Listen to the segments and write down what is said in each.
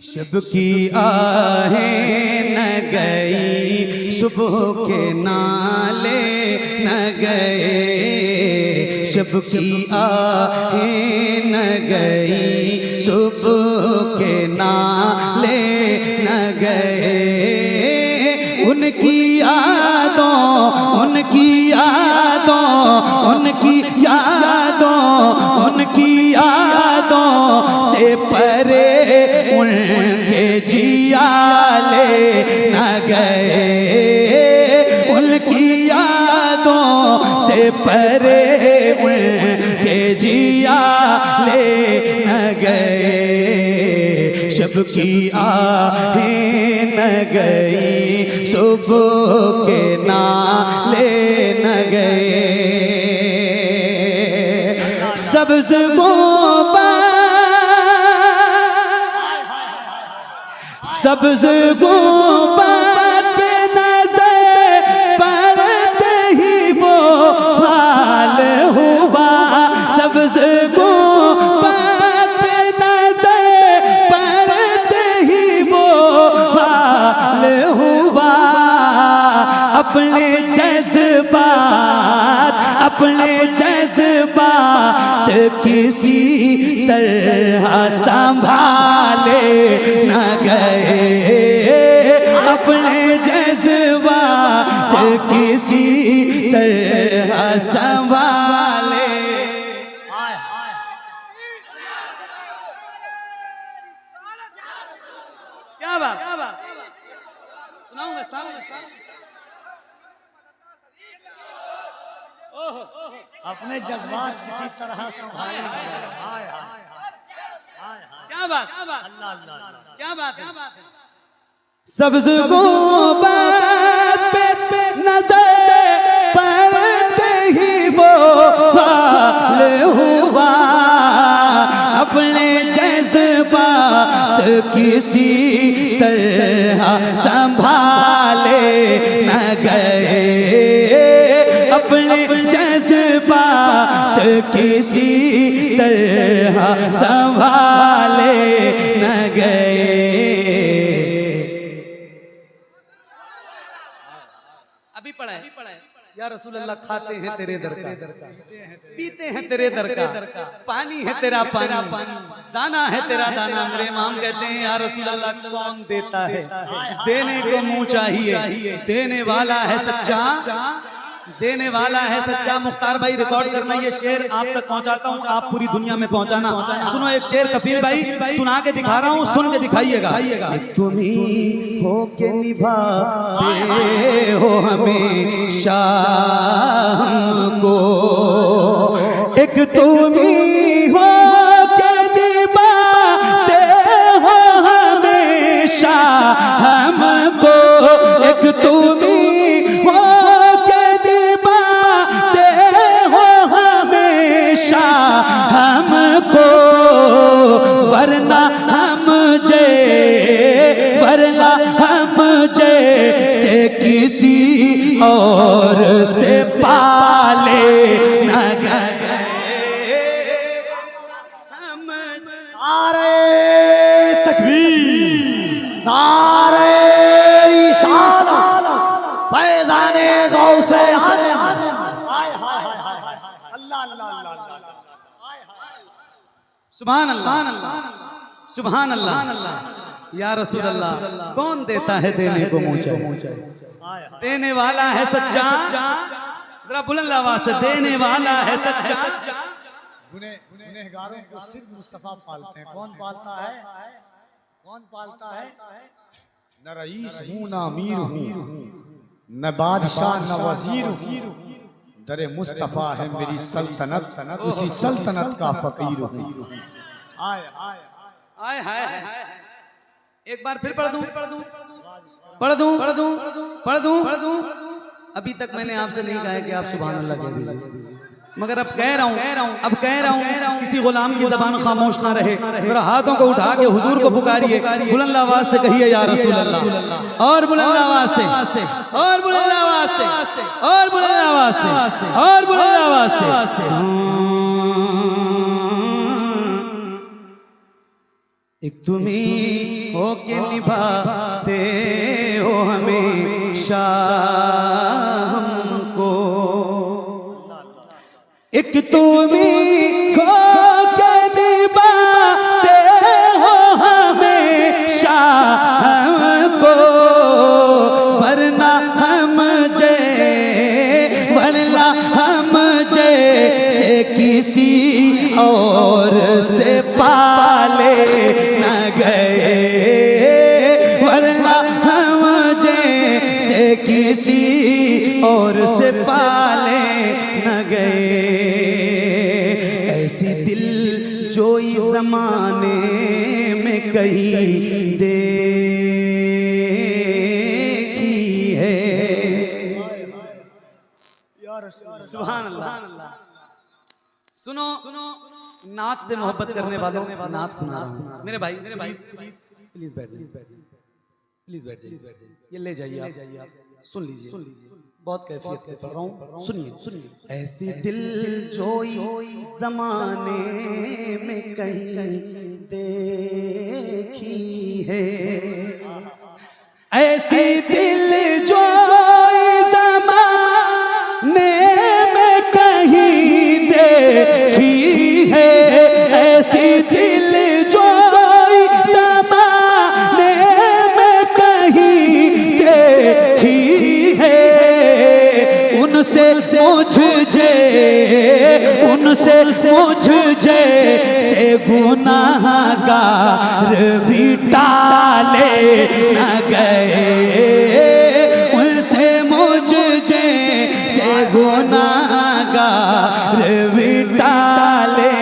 शब की आहें न गई, सुबह के नाले न गए। शब की आहें न गई, सुबह के नाले न गए। उनकी यादों, उनकी यादों, उनकी यादों, उनकी यादों से परे उनके जियाले न गए। उनकी यादों से परे उनके जियाले न गए। शब की आहें न गई, सुबह के नाले न गए। सब्ज़ सब्ज़ गुंबद पे नज़र पड़ते ही वो हाल हुआ। सब्ज़ गुंबद पे नज़र पड़ते ही वो हाल हुआ। अपने जज्बात, अपने जज्बात किसी तरह संभाले न गए। अपने जज्बात किसी तरह संभाले। क्या बात, सुनाऊंगा अपने जज्बात किसी तरह संभाले। क्या बात, अल्लाह अल्लाह, क्या बात है। सब्ज़ गुंबद पे नज़र पड़ते ही वो हाल हुआ। अपने जज्बात किसी तरह संभाले न गए। अपने जज्बात किसी तरह संभाले न गए। अभी पढ़ा है या रसूल अल्लाह, खाते हैं तेरे दर का, पीते हैं तेरे दर का, पानी है तेरा पानी, दाना है तेरा दाना। मेरे इमाम कहते हैं या रसूल अल्लाह, कौन देता है? देने को मुंह चाहिए, देने वाला है सच्चा, देने वाला है सच्चा। मुख्तार भाई रिकॉर्ड करना, ये शेर आप तक पहुंचाता हूँ, आप पूरी दुनिया में पहुंचाना। सुनो एक शेर कपिल भाई सुना के दिखा रहा हूँ, सुन के दिखाइएगा। तुम ही हो के निभाते हो हमेशा हमको, एक तुम ही हो के निभाते हो हमेशा हमको, एक तुम ही हमको। वरना हम जैसे किसी और से पाले न गए। नारे तकबीर, नारे रिसालत, फैज़ाने गौसे आज़म। अल्लाह अल्लाह अल्लाह, सुभान अल्लाह, सुभान अल्लाह। या रसूल अल्लाह, कौन देता है देने को मुंह चाहिए। देने वाला है सच्चा, जरा बुलंद आवाज से, देने वाला है सच्चा। गुनहगारों को सिर्फ मुस्तफा पालते हैं। कौन पालता है? कौन पालता है? न रईस हूँ न अमीर हूँ, न बादशाह न वजीर हूँ, दरे मुस्तफा है मेरी सल्तनत, उसी सल्तनत का फकीर हूँ। आय आय हाय, एक बार फिर पढ़ दूं। अभी तक मैंने आपसे नहीं कहा है कि आप सुभान अल्लाह कह दीजिए, मगर अब कह रहा हूँ, किसी गुलाम की ज़बान खामोश ना रहे। मेरा हाथों को उठा के हुजूर को पुकारिए, बुलंद आवाज से कहिए या रसूल अल्लाह, और बुलंद आवाज से, और बुलंद आवाज से, और बुलंद आवाज से, और बुलंद आवाज से। एक तुम्ही हो के निभाते हो हमेशा हमको, एक तुम्ही हो के निभाते हो हमेशा हमको, वरना हम जैसे किसी और से पाले न गए, वरना हम जैसे किसी और से पाले न गए। ऐसी दिल जो इस जमाने में कहीं देखी है। सुभान अल्लाह। सुनो नाच से मोहब्बत करने वालों, नाच सुना रहा हूं मेरे भाई, प्लीज बैठ जाइए, प्लीज बैठ जाइए, ये ले जाइए आप, सुन लीजिए, बहुत कैफियत से पढ़ रहा हूं, सुनिए। ऐसी दिल जो जमाने में कहीं देखी है, ऐसी दिल जो जमाने में कहीं देखी है, ऐसी दिल जो ज़माने में कहीं देखी है, उनसे मुझ जैसे गुनाहगार भी टाले न गए, उनसे मुझ जैसे गुनाहगार भी टाले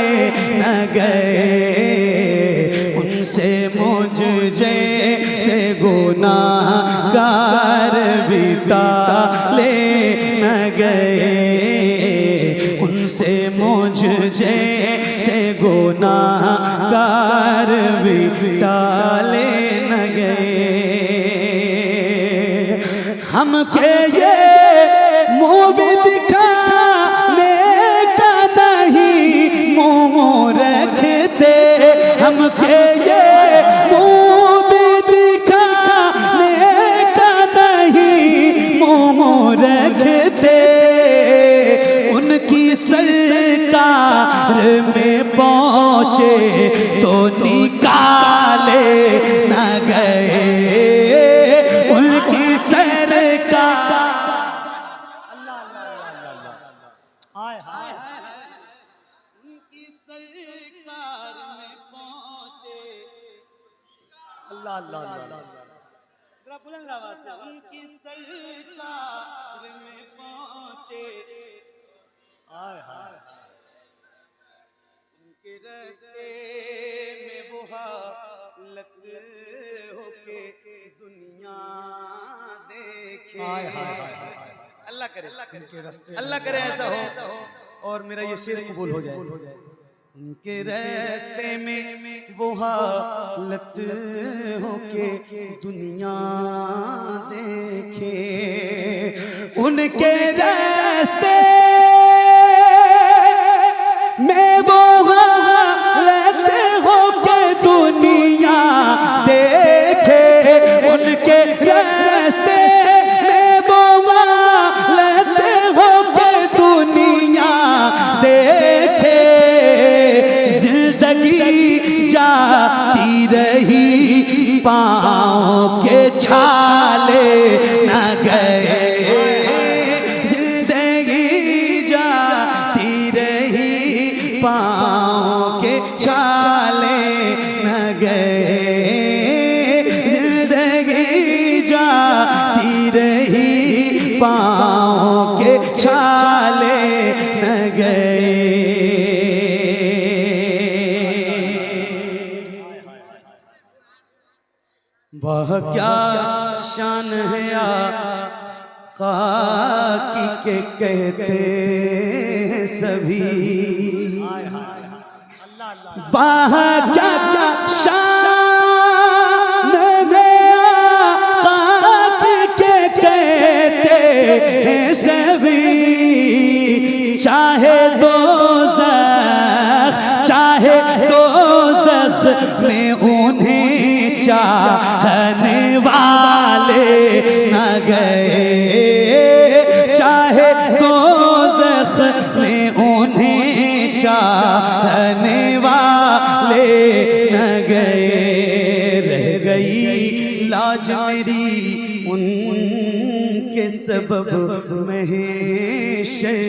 न गए, उनसे मुझ जैसे गुनाहगार भी टाले न गए, उनसे मुझ जैसे गुनाहगार भी टाले न गए। हमके ये मुँह भी दिखाने का नहीं मुँह रखते, हमके ये मुँह भी दिखाने का नहीं मुँह रखते, उनकी सरकार में पहुँचे तो निकाले न गए, उनकी सरकार उनकी सरकार में पहुँचे, जरा बुलंद आवाज से, उनकी सरकार में पहुँचे, उनके रास्ते में वो हालत होके दुनिया देखे। अल्लाह करे ऐसा हो और मेरा ये शेर कबूल हो जाए। उनके रास्ते में वो हालत होके दुनिया देखे, उनके रास्ते में वो हालत होके दुनिया देखे, उनके रास्ते में वो हालत होके दुनिया देखे, जिंदगी जाती रही पाँव के छाले न गए, जिंदगी जाती रही पाँव के छाले न गए, जिंदगी जाती रही पाँव के छाले न गए। वह क्या शान है आका की के कहते हैं सभी, वह क्या शान है आका की के कहते हैं सभी, चाहे दोज़ख में उन चाहने वाले न गए, चाहे दोज़ख में उन्हें चाहने वाले न गए। रह गई लाज मेरी उनके सबब महशर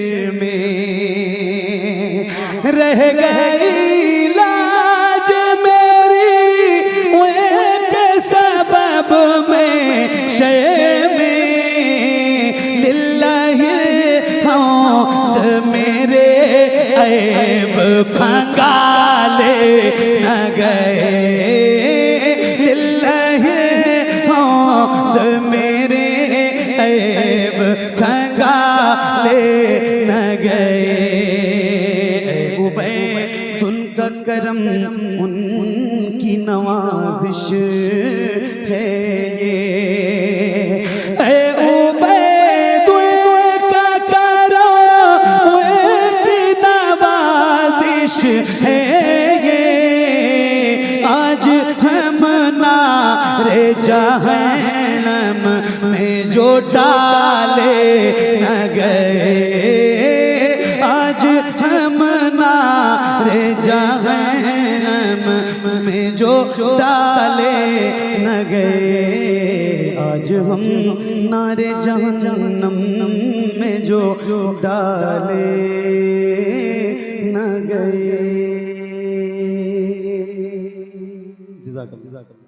में, रह गई लाज मेरी उनके सबब महशर में। लिल्लाहि हम्द मेरे ऐब खंगाले न गए, लिल्लाहि हम्द मेरे ऐब खंगाले न गए। उबैद उनका करम उनकी नवाजिश है ये, उबैद उनका करम उनकी नवाजिश है ये। आज हम नारे जहन्नम में जो डाले न गए, आज हम नारे जहन्नम में जो डाले न गए, आज हम नारे जहन्नम में जो डाले न गए। जज़ाकल्लाह।